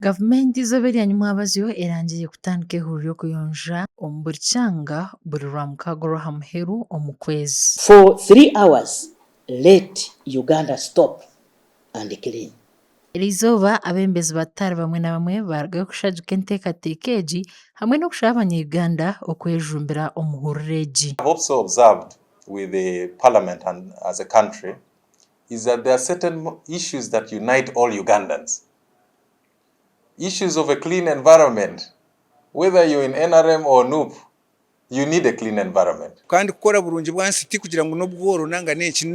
Gavumenti izoobe eryanyumwabazi erangiire kutandika ihuriro ry'okuyonja omu buri kyanga buri rwamukago rw'aha muheru omu kwezi. For 3 hours, let Uganda stop and clean. Erizooba abembezi bataari bamwe na bamwe barugayo kushajuka enteekateeka egi hamwe n'okushaba abanyayuganda okwejumbira omu huriro egi. I've also observed with the parliament and as a country is that there are certain issues that unite all Ugandans. Issues of a clean environment, whether you're in NRM or NUP, you need a clean environment. Kandi kukora burungi bwansiti kugira ngo n'obworo nanga neki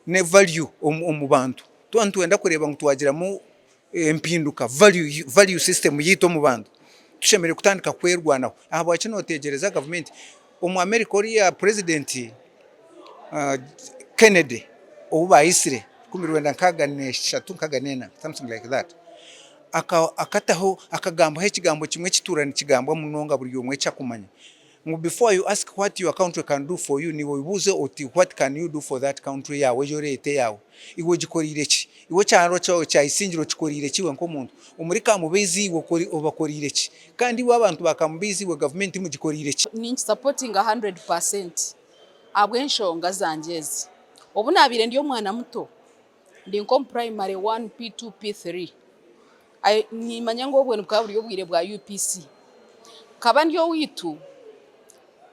ne value omu bantu twenda kureba ngo twagiramo empinduka value system yito mu bantu tushemere kutandika kwerwanaho aha bwakino otegereza government omu America ya president Kennedy obu bayisire 1964 something like that akataho akagambo ekigambo kimwe kiturana kigambwa munonga buri yomwe cyakumanya ngo before you ask what your country can do for you ni wibuze oti what can you do for that country yawe jorete yawe iwe gikorire ki iwe cyaro cyo cyayisingiro kikorire kiwe nko muntu umurika mubezi iwe obakorire ki kandi wabantu bakamubizi iwe government mu gikorire ki ni supporting 100% abwenshonga zanjezi obu nabire ndiyo mwana muto ndi nko primary 1 P2 P3 ni manyango obwenu bwaburiyo bwire bwa UPC kaba ndiyo witu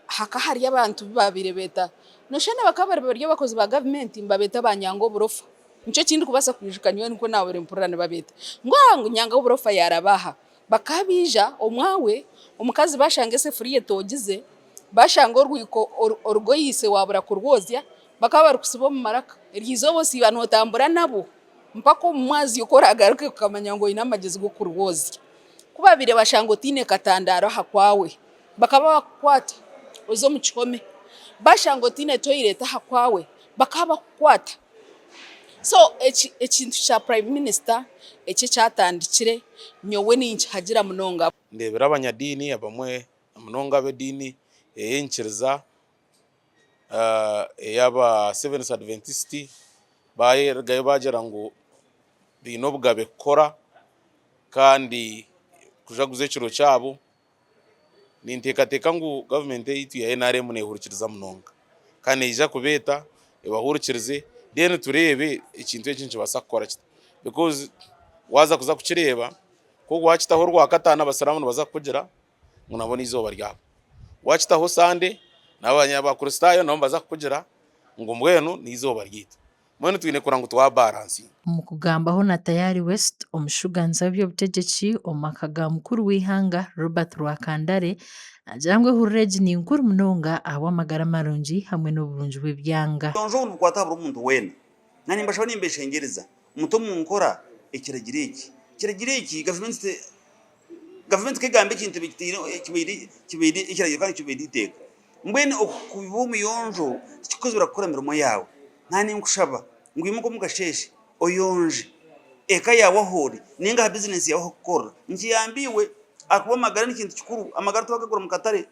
haka hari abantu babire beta noshana bakabare baryo bakozi ba government mbabeta banyango burofa nico kindi kubasa kwijukanywe niko nawe rempurane babeta ngwangu nyanga burofa yarabaha bakabija omwawe omukazi bashange se furiye togize bashango rwiko orgoyise wabura kurwozya bakaba rukusibo mu maraka rizobo si bantu otambura nabo mpaka omwazi yokoragaruke kukamanya ngo inamagezi go kurwozya kubabire bashango tine katandaro hakwawe bakaba bakwata ozo mu kikome bashango tine toilet hakwawe bakaba kwata so ekintu cha prime minister cyatandikire nyowe ninki hagira munonga ndebera abanyadini abamwe munonga bedini eyenkiriza yaba Seventh Adventist gaye bagira ngo binobwa kora kandi kujaguze kiro cyabo nintekateka ngo government yitu ya NRM nehurikiriza munonga kandi ija kubeta ebahurikirize then turebe ikintu ekintu basakora because waza kuza kukireba ko gwakitaho rwakatana abasalamu baza kugira ngo nabone izoba ryabo wakitaho sande n'abanyabakristayo nabo baza kugira ngo mbwenu nizoba ryita mwene twine kurango twa balance mu kugambaho na Tayari West omushuganza by'obutegeki omakaga mukuru w'ihanga Robert Rwakandare ajangwe hurreji ni nkuru munonga awamagara marungi hamwe n'oburungi bw'ebyanga tonjo n'ukwata buri muntu wena nani mbashaba nimbeshengereza umuto mu nkora ikiragireki government kegambe kintu bitiro kibiri ikiragireka kibiri iteka mbwene okubumi yonjo kikozura gukora mirimo yawe nani nkushaba ngwimo ko mugasheshe oyonje eka yawe hori ninga business yawe gukora nkiyambiwe akuba magara n'ikintu kikuru amagara twagakora mu Katare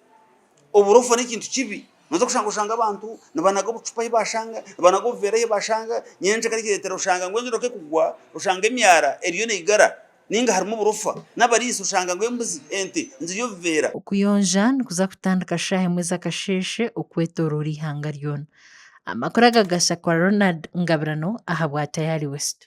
uburofa n'ikintu kibi nozo kushanga abantu nabanago bucupa yibashanga nabanago vera yibashanga nyenje kari kiretera ushanga ngwenje roke kugwa ushanga emyara eriyo negara ninga harimo burofa n'abarisi ushanga ngo embuzi ente nziyo vera okuyonja nikuza kutandika shahe mweza kasheshe okwetorora ihanga ryona amakuru agagasha kwa Ronald Ngabirano aha bwa Tayari West.